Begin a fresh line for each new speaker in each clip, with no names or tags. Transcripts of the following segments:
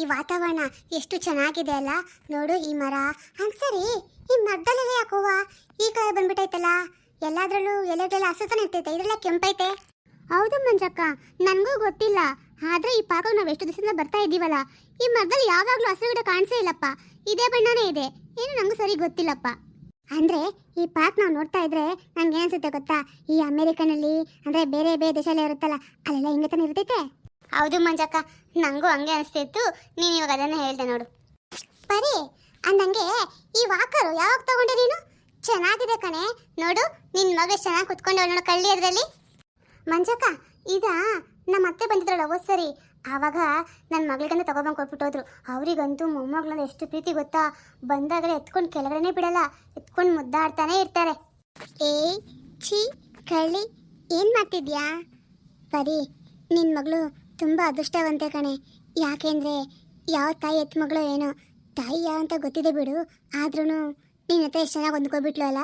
ಈ ವಾತಾವರಣ ಎಷ್ಟು ಚೆನ್ನಾಗಿದೆ ಅಲ್ಲ. ನೋಡು ಈ ಮರ. ಸರಿ, ಈ ಮರದಲ್ಲೆಲ್ಲ ಯಾಕೋವ ಈ ಕಡೆ ಬಂದ್ಬಿಟ್ಟೈತಲ್ಲ. ಎಲ್ಲಾದ್ರಲ್ಲೂ ಎಲೆಗಳೆಲ್ಲ ಹಸುತ್ತಾನೆ ಇರ್ತೈತೆ, ಇದೆಲ್ಲ ಕೆಂಪೈತೆ. ಹೌದು ಮಂಜಕ್ಕ, ನನಗೂ ಗೊತ್ತಿಲ್ಲ. ಆದ್ರೆ ಈ ಪಾರ್ಕ್ ನಾವು ಎಷ್ಟು ದಿವಸದಿಂದ ಬರ್ತಾ ಇದ್ದೀವಲ್ಲ, ಈ ಮರದಲ್ಲಿ ಯಾವಾಗಲೂ ಹಸಿರು ಗಿಡ ಕಾಣಿಸೇ ಇಲ್ಲಪ್ಪ. ಇದೇ ಬಣ್ಣನೇ ಇದೆ. ಏನು ನಂಗೂ ಸರಿ ಗೊತ್ತಿಲ್ಲಪ್ಪ. ಅಂದ್ರೆ ಈ ಪಾರ್ಕ್ ನಾವು ನೋಡ್ತಾ ಇದ್ರೆ ನಂಗೆ ಏನ್ಸುತ್ತೆ ಗೊತ್ತಾ, ಈ ಅಮೆರಿಕನಲ್ಲಿ ಅಂದ್ರೆ ಬೇರೆ ಬೇರೆ ದೇಶದಲ್ಲಿ ಇರುತ್ತಲ್ಲ, ಅಲ್ಲೆಲ್ಲ ಹಿಂಗೆ ತಾನೆ ಇರ್ತೈತೆ. ಹೌದು ಮಂಜಕ್ಕ, ನಂಗೂ ಹಂಗೆ ಅನಿಸ್ತಿತ್ತು. ನೀನು ಇವಾಗ ಅದನ್ನ ಹೇಳ್ದೆ ನೋಡು. ಬರೀ ಅಂದಂಗೆ ಈ ವಾಕರು ಯಾವಾಗ ತಗೊಂಡೆ ನೀನು? ಚೆನ್ನಾಗಿದೆ ಕಣೆ. ನೋಡು ನಿನ್ನ ಮಗ ಚೆನ್ನಾಗಿ ಕುತ್ಕೊಂಡವಳು ನೋಡು ಕಳ್ಳಿ ಅದರಲ್ಲಿ. ಮಂಜಕ್ಕ, ಈಗ ನಮ್ಮ ಅತ್ತೆ ಬಂದಿದ್ರಲ್ಲ ಹೋದ್ ಸರಿ, ಆವಾಗ ನನ್ನ ಮಗಳಿಗಂತ ತಗೊಬಂದು ಕೊಟ್ಬಿಟ್ಟೋದ್ರು. ಅವರಿಗಂತೂ ಮೊಮ್ಮಗಳನ್ನ ಎಷ್ಟು ಪ್ರೀತಿ ಗೊತ್ತಾ. ಬಂದಾಗಲೇ ಎತ್ಕೊಂಡು ಕೆಳಗಡೆನೇ ಬಿಡಲ್ಲ, ಎತ್ಕೊಂಡು ಮುದ್ದಾಡ್ತಾನೆ ಇರ್ತಾರೆ. ಏ ಛೀ ಕಳ್ಳಿ, ಏನು ಮಾಡ್ತಿದ್ಯಾ? ಬರೀ ನಿನ್ನ ಮಗಳು ತುಂಬ ಅದೃಷ್ಟವಂತೆ ಕಣೆ. ಯಾಕೆಂದರೆ ಯಾವ ತಾಯಿ ಎತ್ತ ಮಗಳು ಏನೋ, ತಾಯಿ ಯಾವ ಅಂತ ಗೊತ್ತಿದೆ ಬಿಡು. ಆದ್ರೂ ನಿನ್ನ ಹತ್ರ ಎಷ್ಟು ಚೆನ್ನಾಗಿ ಹೊಂದ್ಕೊಬಿಟ್ಲು ಅಲ್ಲ.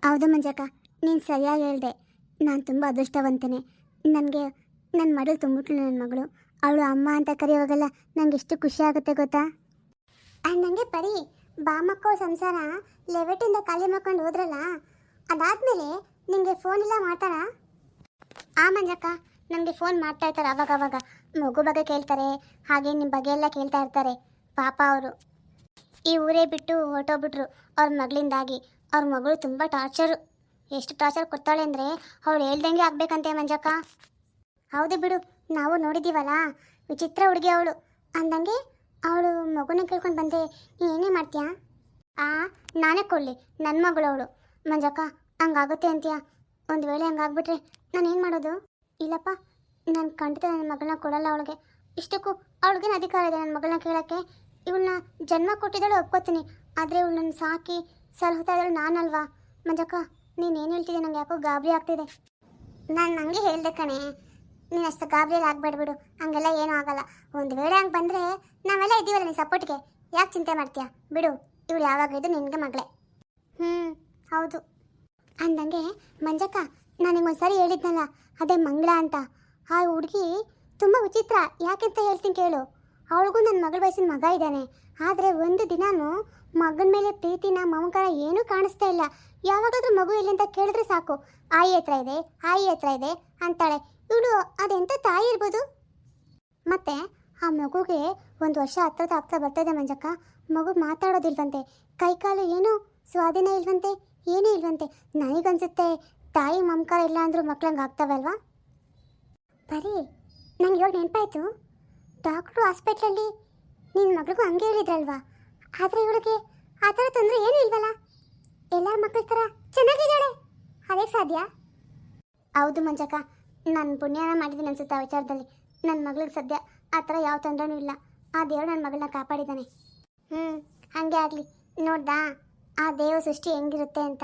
ಹೌದು ಮಂಜಕ್ಕ, ನೀನು ಸರಿಯಾಗಿ ಹೇಳಿದೆ. ನಾನು ತುಂಬ ಅದೃಷ್ಟವಂತನೇ. ನನಗೆ ನನ್ನ ಮಗಳು ತುಂಬಿಟ್ಲು. ನನ್ನ ಮಗಳು ಅವಳು ಅಮ್ಮ ಅಂತ ಕರೆಯುವಾಗೆಲ್ಲ ನಂಗೆ ಎಷ್ಟು ಖುಷಿ ಆಗುತ್ತೆ ಗೊತ್ತಾ. ನನಗೆ ಪರಿ ಬಾಮಕ್ಕೋ ಸಂಸಾರ ಲೆವೆಟಿಂದ ಖಾಲಿ ಮಾಡ್ಕೊಂಡು ಹೋದ್ರಲ್ಲ, ಅದಾದಮೇಲೆ ನಿಮಗೆ ಫೋನ್ ಎಲ್ಲ ಮಾಡ್ತಾರಾ? ಆ ಮಂಜಕ್ಕ, ನನಗೆ ಫೋನ್ ಮಾಡ್ತಾ ಇರ್ತಾರೆ ಅವಾಗವಾಗ. ಮಗು ಬಗ್ಗೆ ಕೇಳ್ತಾರೆ, ಹಾಗೆ ನಿಮ್ಮ ಬಗ್ಗೆ ಎಲ್ಲ ಕೇಳ್ತಾ ಇರ್ತಾರೆ. ಪಾಪ ಅವರು ಈ ಊರೇ ಬಿಟ್ಟು ಹೊರಟೋಗ್ಬಿಟ್ರು ಅವ್ರ ಮಗಳಿಂದಾಗಿ. ಅವ್ರ ಮಗಳು ತುಂಬ ಟಾರ್ಚರು. ಎಷ್ಟು ಟಾರ್ಚರ್ ಕೊಡ್ತಾಳೆ ಅಂದರೆ ಅವ್ರು ಹೇಳ್ದಂಗೆ ಆಗ್ಬೇಕಂತೆ ಮಂಜಕ್ಕ. ಹೌದು ಬಿಡು, ನಾವು ನೋಡಿದ್ದೀವಲ್ಲ. ವಿಚಿತ್ರ ಹುಡುಗಿ ಅವಳು. ಅಂದಂಗೆ ಅವಳು ಮಗುನ ಕೇಳ್ಕೊಂಡು ಬಂದೆ, ನೀನು ಏನೇ ಮಾಡ್ತೀಯಾ? ನಾನೇ ಕೊಡಲಿ, ನನ್ನ ಮಗಳು ಅವಳು. ಮಂಜಕ್ಕ, ಹಂಗಾಗುತ್ತೆ ಅಂತೀಯಾ? ಒಂದು ವೇಳೆ ಹಂಗಾಗ್ಬಿಟ್ರೆ ನಾನು ಏನು ಮಾಡೋದು? ಇಲ್ಲಪ್ಪ, ನಾನು ಖಂಡಿತ ನನ್ನ ಮಗಳನ್ನ ಕೊಡಲ್ಲ ಅವಳಿಗೆ. ಇಷ್ಟಕ್ಕೂ ಅವಳಿಗೇನು ಅಧಿಕಾರ ಇದೆ ನನ್ನ ಮಗಳನ್ನ ಕೇಳೋಕ್ಕೆ? ಇವಳನ್ನ ಜನ್ಮ ಕೊಟ್ಟಿದ್ದಾಳು ಒಪ್ಕೋತೀನಿ, ಆದರೆ ಇವಳನ್ನ ಸಾಕಿ ಸಲಹುತ್ತಾ ಇದ್ದಾಳು ನಾನಲ್ವಾ? ಮಂಜಕ್ಕ, ನೀನೇನು ಹೇಳ್ತಿದ್ದೆ? ನಂಗೆ ಯಾಕೋ ಗಾಬರಿ ಆಗ್ತಿದೆ. ನಾನು ನನಗೆ ಹೇಳ್ದೆ ಕಣೆ, ನೀನು ಅಷ್ಟು ಗಾಬರಿಯಲ್ಲಿ ಆಗಬೇಡ್ಬಿಡು. ಹಂಗೆಲ್ಲ ಏನೂ ಆಗಲ್ಲ. ಒಂದು ವೇಳೆ ಹಂಗೆ ಬಂದರೆ ನಾವೆಲ್ಲ ಇದ್ದೀವಲ್ಲ ನೀನು ಸಪೋರ್ಟ್ಗೆ, ಯಾಕೆ ಚಿಂತೆ ಮಾಡ್ತೀಯಾ? ಬಿಡು, ಇವಳು ಯಾವಾಗ ಇದು ನಿನಗೆ ಮಗಳೇ. ಹೌದು. ಅಂದಂಗೆ ಮಂಜಕ್ಕ, ನಾನು ನಿಮ್ಗೊಂದು ಸರಿ ಹೇಳಿದ್ನಲ್ಲ, ಅದೇ ಮಂಗಳ ಅಂತ. ಆ ಹುಡುಗಿ ತುಂಬ ವಿಚಿತ್ರ. ಯಾಕೆಂತ ಹೇಳ್ತೀನಿ ಕೇಳು. ಅವಳಿಗೂ ನನ್ನ ಮಗಳ ವಯಸ್ಸಿನ ಮಗ ಇದ್ದಾನೆ. ಆದರೆ ಒಂದು ದಿನಾನು ಮಗನ ಮೇಲೆ ಪ್ರೀತಿನ ಮಮಕಾರ ಏನೂ ಕಾಣಿಸ್ತಾ ಇಲ್ಲ. ಯಾವಾಗಾದ್ರೂ ಮಗು ಇಲ್ಲಿ ಅಂತ ಕೇಳಿದ್ರೆ ಸಾಕು, ಆಯಿ ಹತ್ರ ಇದೆ, ಆಯಿ ಹತ್ರ ಇದೆ ಅಂತಾಳೆ. ಇವಳು ಅದೆಂಥ ತಾಯಿ ಇರ್ಬೋದು? ಮತ್ತೆ ಆ ಮಗುಗೆ 1 ವರ್ಷ ಹತ್ರ ಆಗ್ತಾ ಬರ್ತದೆ ಮಂಜಕ್ಕ. ಮಗು ಮಾತಾಡೋದಿಲ್ವಂತೆ, ಕೈಕಾಲು ಏನೂ ಸ್ವಾಧೀನ ಇಲ್ವಂತೆ, ಏನೂ ಇಲ್ವಂತೆ. ನನಗನ್ಸುತ್ತೆ ತಾಯಿ ಮಮಕಾರ ಇಲ್ಲ ಅಂದರೂ ಮಕ್ಳಂಗೆ ಆಗ್ತಾವಲ್ವಾ? ಬರೀ ನಂಗೆ ಇವಾಗ ನೆನಪಾಯ್ತು, ಡಾಕ್ಟ್ರು ಹಾಸ್ಪಿಟ್ಲಲ್ಲಿ ನಿನ್ನ ಮಗಳಿಗೂ ಹಂಗೆ ಹೇಳಿದ್ರಲ್ವಾ? ಆದರೆ ಇವಳಿಗೆ ಆ ಥರ ತೊಂದರೆ ಏನೂ ಇಲ್ವಲ್ಲ, ಎಲ್ಲ ಮಕ್ಕಳ ಥರ ಚೆನ್ನಾಗಿದ್ದಾಳೆ. ಅದೇ ಸಾಧ್ಯ? ಹೌದು ಮಂಜಕ್ಕ, ನಾನು ಪುಣ್ಯನ ಮಾಡಿದ್ದೀನಿ ಅನ್ಸುತ್ತೆ ಆ ವಿಚಾರದಲ್ಲಿ. ನನ್ನ ಮಗಳಿಗೆ ಸದ್ಯ ಆ ಥರ ಯಾವ ತೊಂದರೆನೂ ಇಲ್ಲ. ಆ ದೇವರು ನನ್ನ ಮಗಳನ್ನ ಕಾಪಾಡಿದ್ದಾನೆ. ಹಾಗೆ ಆಗಲಿ. ನೋಡ್ದಾ ಆ ದೇವ ಸೃಷ್ಟಿ ಹೆಂಗಿರುತ್ತೆ ಅಂತ?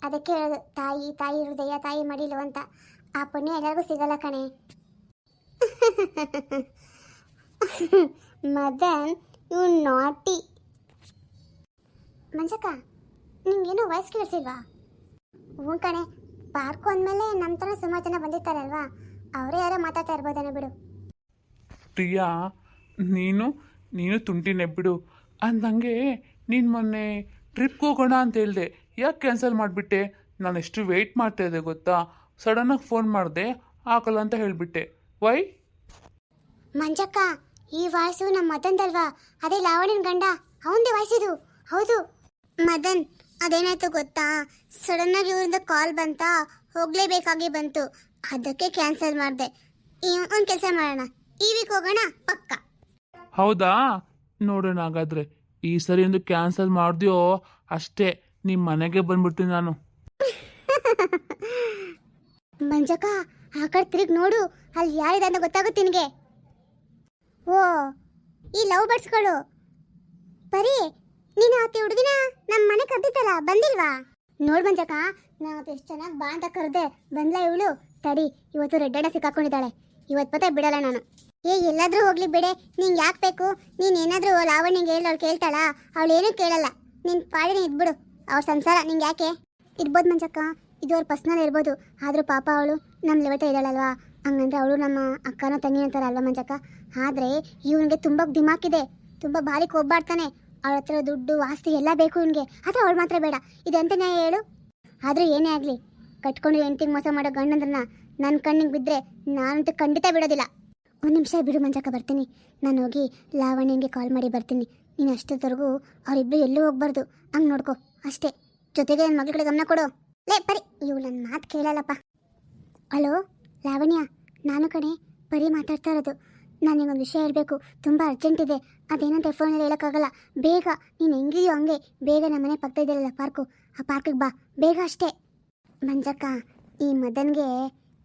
ಅದಕ್ಕೆ ಹೇಳೋದು, ತಾಯಿ ಹೃದಯ ತಾಯಿ ಮಡಿಲು ಅಂತ. ಆ ಪುಣ್ಯ ಎಲ್ಲರಿಗೂ ಸಿಗಲ್ಲ ಕಣೆ. ಮದನ್, ಯು ನಾಟಿ. ಮಂಜಕ್ಕ, ನಿಮ್ಗೇನು ವಾಯ್ಸ್ ಕೇಳಿಸಿಲ್ವಾ? ಹ್ಞೂ ಕಣೆ, ಪಾರ್ಕು ಅಂದಮೇಲೆ ನಮ್ಮ ಥರ ಸುಮಾರು ಜನ ಬಂದಿರ್ತಾರಲ್ವಾ, ಅವರೇ ಯಾರೋ ಮಾತಾಡ್ತಾ ಇರ್ಬೋದೇನೋ ಬಿಡು.
ಪ್ರಿಯಾ, ನೀನು ತುಂಟಿನೇ ಬಿಡು. ಅಂದಂಗೆ ನೀನು ಮೊನ್ನೆ ಟ್ರಿಪ್ಗೆ ಹೋಗೋಣ ಅಂತ ಹೇಳಿದೆ, ಯಾಕೆ ಕ್ಯಾನ್ಸಲ್ ಮಾಡಿಬಿಟ್ಟೆ? ನಾನು ಎಷ್ಟು ವೆಯ್ಟ್ ಮಾಡ್ತಾ ಇದ್ದೆ ಗೊತ್ತಾ? ಸಡನ್ನಾಗಿ ಫೋನ್ ಮಾಡಿದೆ, ಆಗಲ್ಲ ಅಂತ ಹೇಳಿಬಿಟ್ಟೆ. ವೈ?
ಮಂಜಕ್ಕ, ಈ ವಾಯ್ಸು ನಮ್ಮ ಮದನ್ದಲ್ವಾ? ಅದೇ ಲಾವಣ್ಯನ ಗಂಡ, ಅವನದೇ ವಾಯ್ಸಿದು. ಹೌದು ಮದನ್, ಅದೇನಾಯ್ತು ಗೊತ್ತಾ? ಸಡನ್ನಾಗಿ ಇವರಿಂದ ಕಾಲ್ ಬಂತಾ, ಹೋಗಲೇಬೇಕಾಗಿ ಬಂತು. ಅದಕ್ಕೆ ಕ್ಯಾನ್ಸಲ್ ಮಾಡಿದೆ. ಒಂದು ಕೆಲಸ ಮಾಡೋಣ, ಈ ವೀಕ್ ಹೋಗೋಣ ಪಕ್ಕ.
ಹೌದಾ? ನೋಡೋಣ ಹಾಗಾದರೆ. ಈ ಸರಿ ಒಂದು ಕ್ಯಾನ್ಸಲ್ ಮಾಡಿದ್ಯೋ ಅಷ್ಟೇ, ನಿಮ್ಮ ಮನೆಗೆ ಬಂದ್ಬಿಡ್ತೀನಿ ನಾನು.
ಮಂಜಕ್ಕ, ಆ ಕಡೆ ತಿರುಗಿ ನೋಡು, ಅಲ್ಲಿ ಯಾರಿದೆ ಅಂತ ಗೊತ್ತಾಗುತ್ತೆ ನಿನಗೆ. ಓ, ಈ ಲವ್ ಬರ್ಡ್ಸ್ಗಳು. ಬರೀ ನೀನು ಆತಿ ಹುಡುಗಿನ ನಮ್ಮ ಮನೆ ಕರ್ದಿತ್ತಲ್ಲ, ಬಂದಿಲ್ವಾ? ನೋಡ್ ಮಂಜಕ್ಕ, ನಾವು ಎಷ್ಟು ಚೆನ್ನಾಗಿ ಬಾ ಅಂತ ಕರೆದೆ, ಬಂದ್ಲ ಇವಳು. ತಡಿ, ಇವತ್ತು ರೆಡ್ಡಡ ಸಿಕ್ಕಾಕೊಂಡಿದ್ದಾಳೆ. ಇವತ್ತು ಪತ್ತೆ ಬಿಡಲ್ಲ ನಾನು. ಎಲ್ಲಾದ್ರೂ ಹೋಗ್ಲಿ ಬಿಡೆ, ನಿಂಗೆ ಯಾಕೆ ಬೇಕು? ನೀನು ಏನಾದರೂ ಲಾವಣ್ಯಂಗೆ ಹೇಳಿ ಅವಳು ಕೇಳ್ತಾಳ? ಅವಳು ಏನೂ ಕೇಳಲ್ಲ. ನಿನ್ನ ಪಾಡಿನ ಇದ್ಬಿಡು, ಅವ್ರ ಸಂಸಾರ ನಿಂಗೆ ಯಾಕೆ? ಇರ್ಬೋದು ಮಂಜಕ್ಕ, ಇದು ಅವ್ರ ಪರ್ಸ್ನಲ್ ಇರ್ಬೋದು. ಆದರೂ ಪಾಪ ಅವಳು ನಮ್ಮ ಲೆವೆಟ ಇದ್ದಾಳಲ್ವಾ, ಹಂಗಂದ್ರೆ ಅವಳು ನಮ್ಮ ಅಕ್ಕನ ತಂಗಿ ಅಂತಾರೆ ಅಲ್ವ ಮಂಜಕ್ಕ. ಆದರೆ ಇವನಿಗೆ ತುಂಬ ದಿಮಾಕಿದೆ, ತುಂಬ ಭಾರಿ ಕೊಬ್ಬಾಡ್ತಾನೆ. ಅವಳ ಹತ್ರ ದುಡ್ಡು ಆಸ್ತಿ ಎಲ್ಲ ಬೇಕು ಇವನಿಗೆ, ಆದರೆ ಅವಳು ಮಾತ್ರ ಬೇಡ. ಇದೆಂತ ನ್ಯಾಯ ಹೇಳು? ಆದರೂ ಏನೇ ಆಗಲಿ, ಕಟ್ಕೊಂಡು ಹೆಂಡ್ತಿಗೆ ಮೋಸ ಮಾಡೋ ಗಂಡಂದ್ರನ್ನ ನನ್ನ ಕಣ್ಣಿಗೆ ಬಿದ್ದರೆ ನಾನಂತೂ ಖಂಡಿತ ಬಿಡೋದಿಲ್ಲ. ಒಂದು ನಿಮಿಷ ಬಿಡು ಮಂಜಕ್ಕ, ಬರ್ತೀನಿ. ನಾನು ಹೋಗಿ ಲಾವಣ್ಯಂಗೆ ಕಾಲ್ ಮಾಡಿ ಬರ್ತೀನಿ. ನೀನು ಅಷ್ಟೊತ್ತವರೆಗೂ ಅವರಿಬ್ಬರು ಎಲ್ಲೂ ಹೋಗ್ಬಾರ್ದು, ಹಂಗೆ ನೋಡ್ಕೊ ಅಷ್ಟೇ. ಜೊತೆಗೆ ನನ್ನ ಮಗಳ ಕಡೆ ಗಮನ ಕೊಡು. ಲೇ ಪರಿ, ಇವು ನನ್ನ ಮಾತು ಕೇಳಲ್ಲಪ್ಪ. ಹಲೋ ಲಾವಣ್ಯ, ನಾನು ಕಣೆ ಪರಿ ಮಾತಾಡ್ತಾ ಇರೋದು. ನನಗೊಂದು ವಿಷಯ ಹೇಳಬೇಕು, ತುಂಬ ಅರ್ಜೆಂಟ್ ಇದೆ. ಅದೇನಂತ ಫೋನಲ್ಲಿ ಹೇಳೋಕ್ಕಾಗಲ್ಲ. ಬೇಗ ನೀನು ಹೆಂಗಿದೆಯೋ ಹಂಗೆ ಬೇಗ ನಮ್ಮ ಮನೆ ಪಕ್ಕ ಇದೆಯಲ್ಲ ಪಾರ್ಕು, ಆ ಪಾರ್ಕಿಗೆ ಬಾ ಬೇಗ ಅಷ್ಟೇ. ಮಂಜಕ್ಕ, ಈ ಮದನ್ಗೆ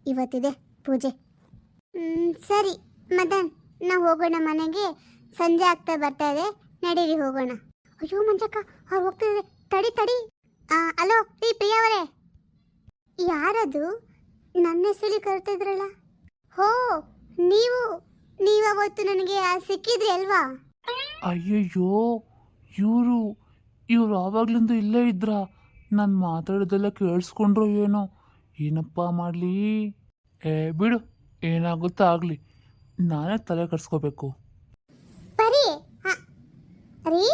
ಇವತ್ತಿದೆ ಪೂಜೆ. ಸರಿ ಮದನ್, ನಾವು ಹೋಗೋಣ ಮನೆಗೆ. ಸಂಜೆ ಆಗ್ತಾ ಬರ್ತಾ ಇದೆ, ನಡೀರಿ ಹೋಗೋಣ. ಅಯ್ಯೋ ಮಂಜಕ್ಕ, ಅವ್ರು ಹೋಗ್ತಿದ್ದಾರೆ, ತಡಿ ತಡಿ. ಹಲೋ ರೀ ಪ್ರಿಯಾ ಅವರೇ. ಯಾರದು ನನ್ನ ಹೆಸರು ಕರ್ತಿದ್ರಲ್ಲ? ಹೋ, ನೀವು ಅವತ್ತು ನನಗೆ ಸಿಕ್ಕಿದ್ರಿ ಅಲ್ವಾ?
ಅಯ್ಯಯ್ಯೋ, ಇವರು ಆವಾಗ್ಲಿಂದ ಇಲ್ಲೇ ಇದ್ರಾ? ನಾನು ಮಾತಾಡೋದೆಲ್ಲ ಕೇಳಿಸ್ಕೊಂಡ್ರೋ ಏನೋ? ಏನಪ್ಪ ಮಾಡಲಿ? ಬಿಡು, ಏನಾಗುತ್ತೋ ಆಗಲಿ, ನಾನೇ ತಲೆ ಕರ್ಸ್ಕೋಬೇಕು.
ಪರಿ, ರೀ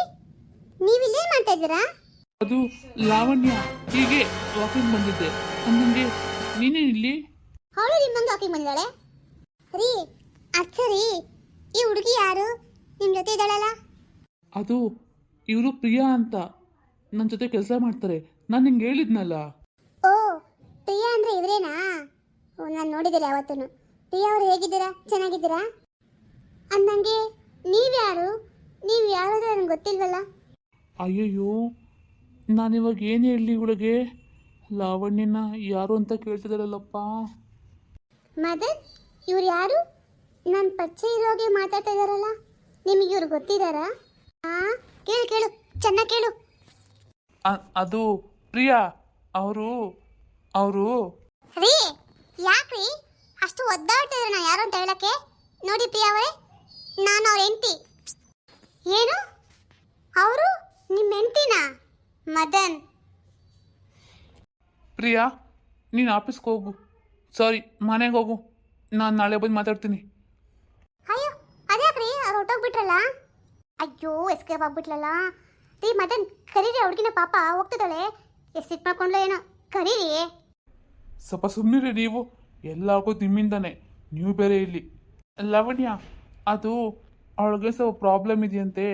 ನೀವಿಲ್ಲೇ ಮಾಡ್ತಾ ಇದ್ದೀರಾ?
ಅದು ಲಾವಣ್ಯ, ಹೀಗೆ ವಾಕಿಂಗ್ ಬಂದಿದ್ದೆ. ಅಂದಂಗೆ ನೀನೇ ಇಲ್ಲಿ?
ಅವಳು ನಿಮ್ಮಂಗೆ ವಾಕಿಂಗ್ ಬಂದಿದ್ದಾಳೆ? ರೀ ಸರಿ, ಈ ಹುಡುಗಿ ಯಾರು ನಿಮ್ಮ ಜೊತೆ ಇದ್ದಾಳಲ್ಲ?
ಅದು ಇವರು ಪ್ರಿಯಾ ಅಂತ, ನನ್ನ ಜೊತೆ ಕೆಲಸ ಮಾಡ್ತಾರೆ. ನಾನು ನಿಂಗೆ ಹೇಳಿದ್ನಲ್ಲ.
ಓ, ಪ್ರಿಯಾ ಅಂದರೆ ಇವರೇನಾ? ಓ, ನಾನು ನೋಡಿದ್ದಿಲ್ಲ ಯಾವತ್ತೂ. ಪ್ರಿಯಾ ಅವರು ಹೇಗಿದ್ದೀರಾ? ಚೆನ್ನಾಗಿದ್ದೀರಾ? ಅಂದಂಗೆ ನೀವು ಯಾರು ಅಂತ ನನಗೆ ಗೊತ್ತಿಲ್ವಲ್ಲ?
ಅಯ್ಯಯ್ಯೋ, ನಾನಿವಾಗ ಏನು ಹೇಳಲಿ ಇವಳಿಗೆ? ಲಾವಣ್ಯನ ಯಾರು ಅಂತ ಕೇಳ್ತಿದ್ದಾರಲ್ಲಪ್ಪ.
ಮದನ್, ಇವ್ರು ಯಾರು? ನನ್ನ ಪರಿಚಯ ಇರೋಗೆ ಮಾತಾಡ್ತಾ ಇದ್ದಾರಲ್ಲ, ನಿಮಗೆ ಇವ್ರು ಗೊತ್ತಿದ್ದಾರಾ? ಕೇಳು ಕೇಳು, ಚೆನ್ನಾಗಿ ಕೇಳು.
ಅದು ಪ್ರಿಯಾ ಅವರು
ರೀ, ಯಾಕ್ರಿ ಅಷ್ಟು ಒದ್ದಾಡ್ತಾ ಇದ್ದಾರೆ? ನಾ ಯಾರು ಅಂತ ಹೇಳಕ್ಕೆ? ನೋಡಿ ಪ್ರಿಯಾ ಅವರೇ, ನಾನು ಅವ್ರ ಹೆಂಡತಿ. ಏನು, ಅವರು ನಿಮ್ಮ ಹೆಂಡತಿನಾ? ಮದನ್,
ಪ್ರಿಯಾ, ನೀನು ಆಫೀಸ್ಗೆ ಹೋಗು. ಸಾರಿ, ಮನೆಗೆ ಹೋಗು. ನಾನು ನಾಳೆ ಬಂದು ಮಾತಾಡ್ತೀನಿ.
ಅಯ್ಯೋ ಅದ್ಯಾಕ್ರಿ, ಅವ್ರು ಹೊಟ್ಟೋಗ್ಬಿಟ್ರಲ್ಲ? ಅಯ್ಯೋ, ಎಸ್ಕೇಪ್ ಆಗ್ಬಿಟ್ಲಲ್ಲ. ರೀ ಮದನ್, ಕರೀರಿ ಹುಡುಗಿನ, ಪಾಪ ಹೋಗ್ತಿದ್ದಾಳೆ. ಎಷ್ಟು ಸಿಟ್ಟು ಮಾಡ್ಕೊಂಡ್ಲೋ ಏನೋ, ಕರೀರಿ.
ಸ್ವಲ್ಪ ಸುಮ್ಮನಿರಿ ನೀವು, ಎಲ್ಲ ಆಗೋದು ನಿಮ್ಮಿಂದಾನೆ. ನೀವು ಬೇರೆ ಇಲ್ಲಿ. ಲಾವಣ್ಯ, ಅದು ಅವಳಿಗೆ ಸ್ವಲ್ಪ ಪ್ರಾಬ್ಲಮ್ ಇದೆಯಂತೆ,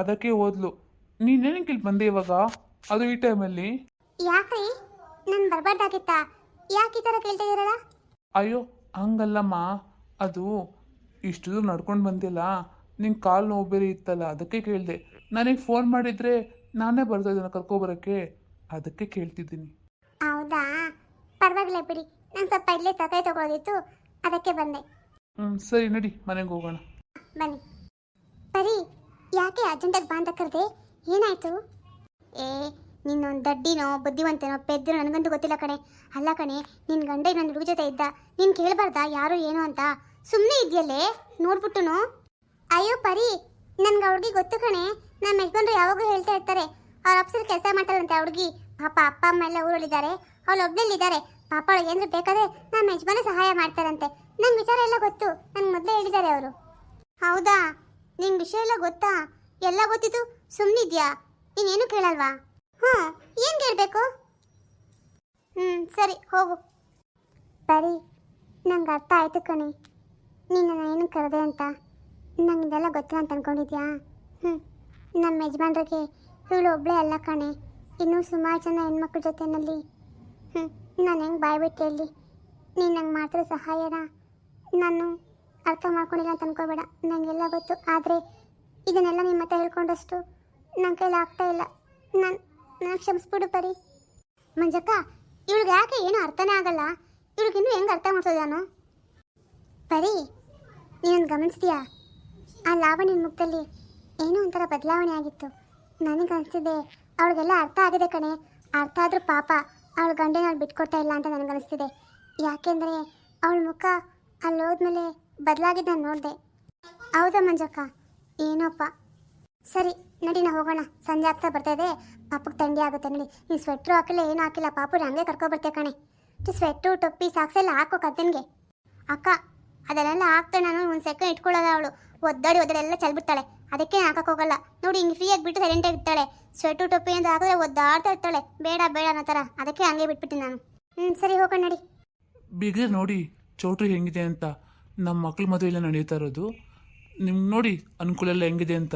ಅದಕ್ಕೆ ಓದ್ಲು. ನೀನೇನಕ್ಕೆ ಇಲ್ಲಿ ಬಂದೆ ಇವಾಗ, ಅದು ಈ ಟೈಮಲ್ಲಿ?
ಯಾಕ್ರಿ, ನಾನು ಬರಬಾರ್ದಾಗಿತ್ತ? ಯಾಕೆ ಈ ಥರ ಕೇಳ್ತಾ ಇದ್ದೀರಲ್ಲ?
ಅಯ್ಯೋ ಹಂಗಲ್ಲಮ್ಮ, ಅದು ಇಷ್ಟು ದೂರ ನಡ್ಕೊಂಡು ಬಂದಿಲ್ಲ, ನಿಂಗೆ ಕಾಲು ನೋವು ಬೇರೆ ಇತ್ತಲ್ಲ, ಅದಕ್ಕೆ ಕೇಳಿದೆ. ನನಗೆ ಫೋನ್ ಮಾಡಿದರೆ ನಾನೇ ಬರ್ತಾ ಇದ್ದೇನೆ ಕರ್ಕೊಬರೋಕ್ಕೆ, ಅದಕ್ಕೆ ಕೇಳ್ತಿದ್ದೀನಿ.
ಹೌದಾ, ಪರವಾಗಿಲ್ಲ ಬಿಡಿ. ನಾನು ಸ್ವಲ್ಪ ಇಲ್ಲೇ ತರಕಾರಿ ತಗೊಳ್ಳೋದಿತ್ತು, ಅದಕ್ಕೆ ಬಂದೆ.
ಸರಿ, ನಡಿ ಮನೆಗೆ ಹೋಗೋಣ.
ಬನ್ನಿ. ಪರಿ, ಯಾಕೆ ಅರ್ಜೆಂಟಾಗಿ ಬಾ ಅಂತ ಕರೆದೆ? ಏನಾಯಿತು? ನಿನ್ನೊಂದು ದಡ್ಡಿನೋ ಬುದ್ಧಿವಂತನೋ ಪೆದ್ದನೋ ನನಗಂತೂ ಗೊತ್ತಿಲ್ಲ ಕಣೆ. ಅಲ್ಲ ಕಣೆ, ನಿನ್ನ ಗಂಡ ಇನ್ನೊಂದು ಹುಡುಗ ಜೊತೆ ಇದ್ದ, ನೀನು ಕೇಳಬಾರ್ದಾ ಯಾರು ಏನು ಅಂತ? ಸುಮ್ಮನೆ ಇದೆಯಲ್ಲೇ ನೋಡ್ಬಿಟ್ಟುನು. ಅಯ್ಯೋ ಪರಿ, ನನ್ಗೆ ಹುಡುಗಿ ಗೊತ್ತು ಕಣೆ. ನಮ್ಮ ಯಜಮಾನ್ರು ಯಾವಾಗೂ ಹೇಳ್ತಾ ಇರ್ತಾರೆ, ಅವ್ರ ಆಫೀಸಲ್ಲಿ ಕೆಲಸ ಮಾಡ್ತಾರಂತೆ ಆ ಹುಡುಗಿ. ಪಾಪ ಅಪ್ಪ ಅಮ್ಮ ಎಲ್ಲ ಊರಲ್ಲಿದ್ದಾರೆ, ಅವಳು ಒಬ್ಬಳಲ್ಲಿದ್ದಾರೆ. ಪಾಪ ಅವಳಿಗೆ ಏನಾದ್ರು ಬೇಕಾದ್ರೆ ನಮ್ಮ ಯಜಮಾನ ಸಹಾಯ ಮಾಡ್ತಾರಂತೆ. ನಂಗೆ ವಿಚಾರ ಎಲ್ಲ ಗೊತ್ತು, ನನಗೆ ಮೊದಲೇ ಹೇಳಿದ್ದಾರೆ ಅವರು. ಹೌದಾ, ನಿಂಗೆ ವಿಷಯ ಎಲ್ಲ ಗೊತ್ತಾ? ಎಲ್ಲ ಗೊತ್ತಿತ್ತು, ಸುಮ್ಮನಿದ್ಯಾ? ನೀನೇನು ಕೇಳಲ್ವಾ? ಏನು ಕೇಳಬೇಕು? ಸರಿ ಹೋಗು. ಬರೀ ನಂಗೆ ಅರ್ಥ ಆಯ್ತು ಕಣೆ, ನೀನು ಏನು ಕರೆದೆ ಅಂತ. ನಂಗೆ ಇದೆಲ್ಲ ಗೊತ್ತಿಲ್ಲ ಅಂತ ಅನ್ಕೊಂಡಿದ್ಯಾ? ನಮ್ಮ ಯಜಮಾನ್ರಿಗೆ ಇವಳು ಒಬ್ಬಳೇ ಅಲ್ಲ ಕಣೆ, ಇನ್ನೂ ಸುಮಾರು ಜನ ಹೆಣ್ಮಕ್ಳ ಜೊತೆಯಲ್ಲಿ. ನಾನು ಹೆಂಗೆ ಬಾಯ್ಬಿಟ್ಟು ಹೇಳಿ? ನೀನು ನಂಗೆ ಮಾತ್ರ ಸಹಾಯನ ನಾನು ಅರ್ಥ ಮಾಡ್ಕೊಂಡಿಲ್ಲ ಅಂತ ಅನ್ಕೋಬೇಡ, ನನಗೆಲ್ಲ ಗೊತ್ತು. ಆದರೆ ಇದನ್ನೆಲ್ಲ ನಿಮ್ಮ ಹತ್ರ ಹೇಳ್ಕೊಂಡಷ್ಟು ನನ್ನ ಕೈಲಿ ಆಗ್ತಾ ಇಲ್ಲ. ನಾನು ಕ್ಷಮಿಸ್ಬಿಡು ಪರಿ. ಮಂಜಕ್ಕ, ಇವಳಿಗೆ ಯಾಕೆ ಏನೂ ಅರ್ಥನೇ ಆಗಲ್ಲ? ಇವಳಿಗಿನ್ನೂ ಹೆಂಗೆ ಅರ್ಥ ಮಾಡ್ಸೋದು ನಾನು? ಪರಿ, ನೀನೊಂದು ಗಮನಿಸ್ತೀಯಾ? ಆ ಲಾವಣ್ಯನ ಮುಖದಲ್ಲಿ ಏನೋ ಒಂಥರ ಬದಲಾವಣೆ ಆಗಿತ್ತು. ನನಗೆ ಅನಿಸ್ತಿದೆ ಅವಳಿಗೆಲ್ಲ ಅರ್ಥ ಆಗಿದೆ ಕಣೆ. ಅರ್ಥ ಆದರೂ ಪಾಪ ಅವಳ ಗಂಡನ ಅವಳು ಬಿಟ್ಕೊಡ್ತಾ ಇಲ್ಲ ಅಂತ ನನಗನ್ನಿಸ್ತಿದೆ. ಯಾಕೆಂದರೆ ಅವಳ ಮುಖ ಅಲ್ಲಿ ಹೋದ್ಮೇಲೆ ಬದಲಾಗಿದ್ದು ನಾನು ನೋಡಿದೆ. ಹೌದಾ ಮಂಜಕ್ಕ? ಏನೋಪ್ಪ. ಸರಿ ನಡಿ, ನಾವು ಹೋಗೋಣ. ಸಂಜೆ ಆಗ್ತಾ ಬರ್ತಾಯಿದೆ, ಪಾಪಕ್ಕೆ ಥಂಡಿ ಆಗುತ್ತೆ. ನಡಿ, ನೀನು ಸ್ವೆಟ್ರು ಹಾಕಿಲ್ಲ, ಏನೂ ಹಾಕಿಲ್ಲ. ಪಾಪು ಹಂಗೆ ಕರ್ಕೊಬರ್ತೆ ಕಣೆ. ಸ್ವೆಟ್ರು ಟೊಪ್ಪಿ ಸಾಕ್ಸೆಲ್ಲ ಹಾಕೋ ಕದ್ದನಿಗೆ. ಅಕ್ಕ ಅದನ್ನೆಲ್ಲ ಹಾಕ್ತಾಳೆ, ನಾನು ಒಂದು ಸೆಕೆಂಡ್ ಇಟ್ಕೊಳ್ಳೋದ ಅವಳು. ಒದ್ದಾಡಿ ಎಲ್ಲ ಚಲ್ಬಿಡ್ತಾಳೆ. ಅದಕ್ಕೆ ಹಾಕಕ್ಕೆ ಹೋಗಲ್ಲ ನೋಡಿ, ಹಿಂಗೆ ಫ್ರೀಯಾಗಿ ಬಿಟ್ಟು ಸೈಲೆಂಟಾಗಿ ಇರ್ತಾಳೆ. ಸ್ವೆಟು ಟೊಪ್ಪಿ ಅಂತ ಹಾಕಿದ್ರೆ ಒದ್ದಾಡ್ತಾ ಇರ್ತಾಳೆ, ಬೇಡ ಬೇಡ ಅನ್ನೋ ಥರ. ಅದಕ್ಕೆ ಹಂಗೆ ಬಿಟ್ಬಿಟ್ಟು ನಾನು. ಸರಿ ಹೋಗೋಣ ನಡಿ.
ಬಿಗ್ರೆ ನೋಡಿ ಚೌಟ್ರಿ ಹೆಂಗಿದೆ ಅಂತ. ನಮ್ಮ ಮಕ್ಳ ಮದುವೆ ಎಲ್ಲ ನಡೀತಾ ಇರೋದು. ನಿಮ್ಗೆ ನೋಡಿ ಅನುಕೂಲ ಎಲ್ಲ ಹೆಂಗಿದೆ ಅಂತ.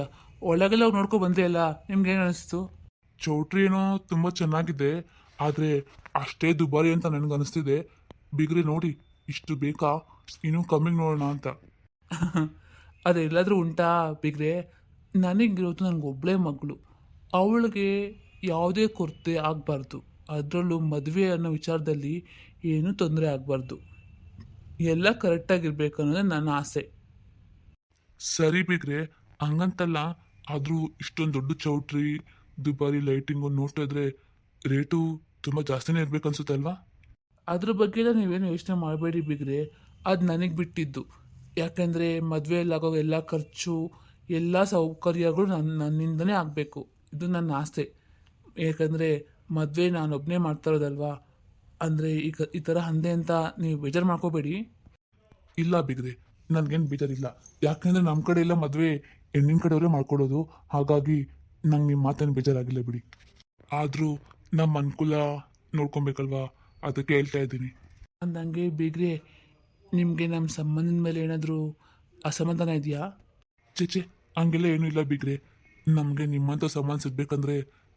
ಒಳಗೆಲ್ಲ ಹೋಗಿ ನೋಡ್ಕೊ ಬಂದೇ ಅಲ್ಲ, ನಿಮ್ಗೆ ಏನು ಅನಿಸ್ತು?
ಚೌಟ್ರಿ ಏನೋ ತುಂಬ ಚೆನ್ನಾಗಿದೆ, ಆದರೆ ಅಷ್ಟೇ ದುಬಾರಿ ಅಂತ ನನಗೆ ಅನಿಸ್ತಿದೆ. ಬಿಗ್ರೆ ನೋಡಿ, ಇಷ್ಟು ಬೇಕಾ, ಇನ್ನೂ ಕಮ್ಮಿಗೆ ನೋಡೋಣ ಅಂತ.
ಅದೆಲ್ಲಾದರೂ ಉಂಟಾ ಬಿಗ್ರೆ? ನನಗಿರೋದು ನನಗೊಬ್ಬಳೇ ಮಗಳು. ಅವಳಿಗೆ ಯಾವುದೇ ಕೊರತೆ ಆಗಬಾರ್ದು. ಅದರಲ್ಲೂ ಮದುವೆ ಅನ್ನೋ ವಿಚಾರದಲ್ಲಿ ಏನೂ ತೊಂದರೆ ಆಗಬಾರ್ದು. ಎಲ್ಲ ಕರೆಕ್ಟಾಗಿರ್ಬೇಕು ಅನ್ನೋದೇ ನನ್ನ ಆಸೆ.
ಸರಿ ಬಿಗ್ರೆ, ಹಂಗಂತಲ್ಲ, ಆದರೂ ಇಷ್ಟೊಂದು ದೊಡ್ಡ ಚೌಟ್ರಿ, ದುಬಾರಿ ಲೈಟಿಂಗು ನೋಡ್ತಾ ಇದ್ರೆ ರೇಟು ತುಂಬ ಜಾಸ್ತಿನೇ ಇರ್ಬೇಕು ಅನ್ಸುತ್ತೆ ಅಲ್ವಾ?
ಅದ್ರ ಬಗ್ಗೆ ಎಲ್ಲ ನೀವೇನು ಯೋಚನೆ ಮಾಡಬೇಡಿ ಬಿಗ್ರೆ. ಅದು ನನಗೆ ಬಿಟ್ಟಿದ್ದು. ಯಾಕೆಂದರೆ ಮದುವೆಯಲ್ಲಾಗೋ ಎಲ್ಲ ಖರ್ಚು, ಎಲ್ಲ ಸೌಕರ್ಯಗಳು ನನ್ನಿಂದನೇ ಆಗಬೇಕು. ಇದು ನನ್ನ ಆಸೆ. ಯಾಕಂದರೆ ಮದುವೆ ನಾನೊಬ್ಬನೇ ಮಾಡ್ತಾ ಇರೋದಲ್ವಾ. ಅಂದರೆ ಈಗ ಈ ಥರ ಅಂದೆ ಅಂತ ನೀವು ಬೇಜಾರು ಮಾಡ್ಕೋಬೇಡಿ.
ಇಲ್ಲ ಬಿಗ್ರೆ, ನನಗೇನು ಬೇಜಾರಿಲ್ಲ. ಯಾಕೆಂದರೆ ನಮ್ಮ ಕಡೆ ಎಲ್ಲ ಮದುವೆ ಹೆಣ್ಣಿನ ಕಡೆಯವರೇ ಮಾಡ್ಕೊಡೋದು. ಹಾಗಾಗಿ ನಂಗೆ ನಿಮ್ಮ ಮಾತೇನು ಬೇಜಾರಾಗಿಲ್ಲ ಬಿಡಿ. ಆದರೂ ನಮ್ಮ ಅನುಕೂಲ ನೋಡ್ಕೊಬೇಕಲ್ವಾ, ಅದಕ್ಕೆ ಹೇಳ್ತಾ ಇದ್ದೀನಿ.
ಅಂದಂಗೆ ಬಿಗ್ರೆ, ನಿಮಗೆ ನಮ್ಮ ಸಂಬಂಧದ ಮೇಲೆ ಏನಾದರೂ ಅಸಮಾಧಾನ ಇದೆಯಾ?
ಚೇಚೆ, ಹಂಗೆಲ್ಲ ಏನೂ ಇಲ್ಲ ಬಿಗ್ರೆ. ನಮಗೆ ನಿಮ್ಮಂಥ ಸಂಬಂಧ ಸಿಗ್ಬೇಕಂದ್ರೆ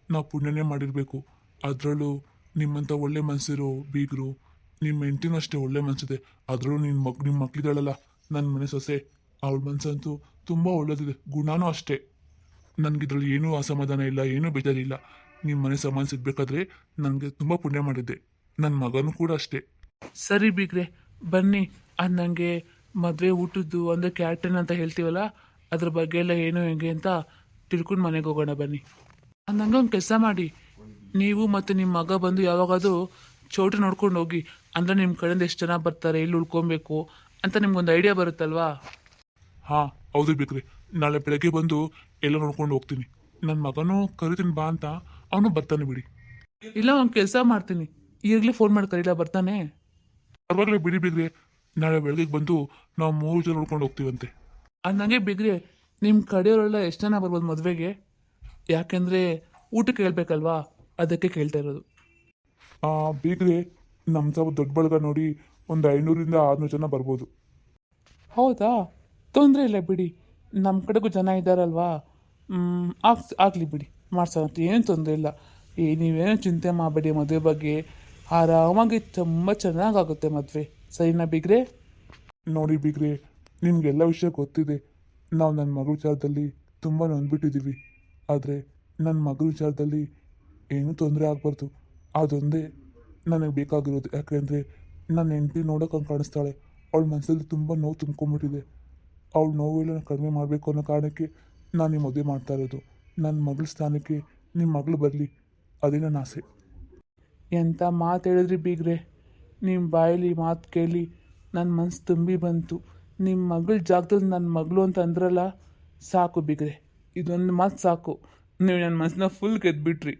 ನಾವು ಪುಣ್ಯನೇ ಮಾಡಿರಬೇಕು. ಅದರಲ್ಲೂ ನಿಮ್ಮಂಥ ಒಳ್ಳೆ ಮನಸ್ಸಿರೋ ಬೀಗರು, ನಿಮ್ಮ ಹೆಂಡತಿನೂ ಅಷ್ಟೇ ಒಳ್ಳೆ ಮನಸ್ಸಿದೆ. ಅದರಲ್ಲೂ ನಿಮ್ಮ ಮಕ್ಳಿದಾಳಲ್ಲ, ನನ್ನ ಮನೆ ಸೊಸೆ, ಅವಳ ಮನಸ್ಸಂತೂ ತುಂಬ ಒಳ್ಳೇದಿದೆ. ಗುಣನೂ ಅಷ್ಟೇ. ನನಗಿದ್ರಲ್ಲಿ ಏನೂ ಅಸಮಾಧಾನ ಇಲ್ಲ, ಏನೂ ಬೇಜಾರಿಲ್ಲ. ನಿಮ್ಮ ಮನೆ ಸಂಬಂಧ ಸಿಗ್ಬೇಕಾದ್ರೆ ನನಗೆ ತುಂಬ ಪುಣ್ಯ ಮಾಡಿದ್ದೆ. ನನ್ನ ಮಗನೂ ಕೂಡ ಅಷ್ಟೇ.
ಸರಿ ಬಿಗ್ರೆ, ಬನ್ನಿ. ಅಂದಂಗೆ ಮದುವೆ ಊಟದ್ದು ಅಂದರೆ ಕ್ಯಾಟ್ರಿನ್ ಅಂತ ಹೇಳ್ತೀವಲ್ಲ, ಅದ್ರ ಬಗ್ಗೆ ಎಲ್ಲ ಏನು ಹೆಂಗೆ ಅಂತ ತಿಳ್ಕೊಂಡು ಮನೆಗೆ ಹೋಗೋಣ ಬನ್ನಿ. ಅಂದಂಗೆ ಒಂದು ಕೆಲಸ ಮಾಡಿ, ನೀವು ಮತ್ತು ನಿಮ್ಮ ಮಗ ಬಂದು ಯಾವಾಗಾದರೂ ಚೌಟ್ರಿ ನೋಡ್ಕೊಂಡು ಹೋಗಿ. ಅಂದರೆ ನಿಮ್ಮ ಕಡೆಯಿಂದ ಎಷ್ಟು ಜನ ಬರ್ತಾರೆ, ಎಲ್ಲಿ ಉಳ್ಕೊಬೇಕು ಅಂತ ನಿಮ್ಗೊಂದು ಐಡಿಯಾ ಬರುತ್ತಲ್ವಾ?
ಹಾಂ ಹೌದು ಬಿಗ್ರೆ, ನಾಳೆ ಬೆಳಗ್ಗೆ ಬಂದು ಎಲ್ಲ ನೋಡ್ಕೊಂಡು ಹೋಗ್ತೀನಿ. ನನ್ನ ಮಗನೂ ಕರಿತೀನಿ ಬಾ ಅಂತ, ಅವನು ಬರ್ತಾನೆ ಬಿಡಿ.
ಇಲ್ಲ, ಒಂದು ಕೆಲಸ ಮಾಡ್ತೀನಿ, ಈಗಲೇ ಫೋನ್ ಮಾಡಿ ಕರೀಲ, ಬರ್ತಾನೆ.
ಪರವಾಗಿಲ್ಲ ಬಿಡಿ ಬಿಗ್ರೆ, ನಾಳೆ ಬೆಳಗ್ಗೆ ಬಂದು ನಾವು 3 ಜನ ನೋಡ್ಕೊಂಡು ಹೋಗ್ತೀವಂತೆ.
ಅಂದಂಗೆ ಬಿಗ್ರೆ, ನಿಮ್ಮ ಕಡೆಯವರೆಲ್ಲ ಎಷ್ಟು ಜನ ಬರ್ಬೋದು ಮದುವೆಗೆ? ಯಾಕೆಂದರೆ ಊಟಕ್ಕೆ ಹೇಳ್ಬೇಕಲ್ವಾ, ಅದಕ್ಕೆ ಕೇಳ್ತಾ ಇರೋದು.
ಬಿಗ್ರೆ, ನಮ್ಮ ಸ್ವಲ್ಪ ದೊಡ್ಡ ಬಳಗ ನೋಡಿ ಒಂದು 500ರಿಂದ 600 ಜನ ಬರ್ಬೋದು.
ಹೌದಾ? ತೊಂದರೆ ಇಲ್ಲ ಬಿಡಿ, ನಮ್ಮ ಕಡೆಗೂ ಜನ ಇದ್ದಾರಲ್ವಾ. ಆಗಲಿ ಬಿಡಿ, ಮಾಡ್ಸೋಣ, ಏನು ತೊಂದರೆ ಇಲ್ಲ. ನೀವೇನು ಚಿಂತೆ ಮಾಡಬೇಡಿ ಮದುವೆ ಬಗ್ಗೆ. ಆರಾಮಾಗಿ ತುಂಬ ಚೆನ್ನಾಗಾಗುತ್ತೆ ಮದುವೆ. ಸರಿನಾ ಬಿಗ್ರೆ?
ನೋಡಿ ಬಿಗ್ರೆ, ನಿಮಗೆಲ್ಲ ವಿಷಯ ಗೊತ್ತಿದೆ. ನಾವು ನನ್ನ ಮಗಳ ವಿಚಾರದಲ್ಲಿ ತುಂಬ ನೊಂದ್ಬಿಟ್ಟಿದ್ದೀವಿ. ಆದರೆ ನನ್ನ ಮಗಳ ವಿಚಾರದಲ್ಲಿ ಏನೂ ತೊಂದರೆ ಆಗಬಾರ್ದು. ಅದೊಂದೇ ನನಗೆ ಬೇಕಾಗಿರೋದು. ಯಾಕೆಂದರೆ ನನ್ನ ಹೆಂಡತಿ ನೋಡೋಕೆ ಹಂಗೆ ಕಾಣಿಸ್ತಾಳೆ. ಅವಳ ಮನಸ್ಸಲ್ಲಿ ತುಂಬ ನೋವು ತುಂಬ್ಕೊಂಡ್ಬಿಟ್ಟಿದೆ. ಅವಳ ನೋವೆಲ್ಲ ಕಡಿಮೆ ಮಾಡಬೇಕು ಅನ್ನೋ ಕಾರಣಕ್ಕೆ ನಾನು ಈ ಮದುವೆ ಮಾಡ್ತಾ ಇರೋದು. ನನ್ನ ಮಗಳ ಸ್ಥಾನಕ್ಕೆ ನಿಮ್ಮ ಮಗಳು ಬರಲಿ, ಅದೇ ನನ್ನ ಆಸೆ.
ಎಂಥ ಮಾತು ಹೇಳಿದ್ರಿ ಬೀಗ್ರೆ. ನಿಮ್ಮ ಬಾಯಲ್ಲಿ ಮಾತು ಕೇಳಿ ನನ್ನ ಮನಸ್ಸು ತುಂಬಿ ಬಂತು. ನಿಮ್ಮ ಮಗಳ ಜಾಗದಲ್ಲಿ ನನ್ನ ಮಗಳು ಅಂತ ಅಂದ್ರಲ್ಲ, ಸಾಕು ಬೀಗ್ರೆ, ಇದೊಂದು ಮಾತು ಸಾಕು. ನೀವು ನನ್ನ ಮನಸ್ಸನ್ನ ಫುಲ್ ಗೆದ್ಬಿಟ್ರಿ.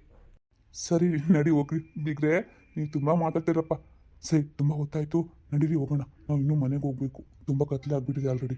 ಸರಿ ನಡಿ ಹೋಗ್ರಿ ಬಿಗ್ರೆ, ನೀವು ತುಂಬ ಮಾತಾಡ್ತೀರಪ್ಪ. ಸರಿ, ತುಂಬ ಹೊತ್ತಾಯಿತು, ನಡೀರಿ ಹೋಗೋಣ. ನಾವು ಇನ್ನೂ ಮನೆಗೆ ಹೋಗಬೇಕು. ತುಂಬ ಕತ್ಲೆ ಆಗಿಬಿಟ್ಟಿದೆ ಆಲ್ರೆಡಿ.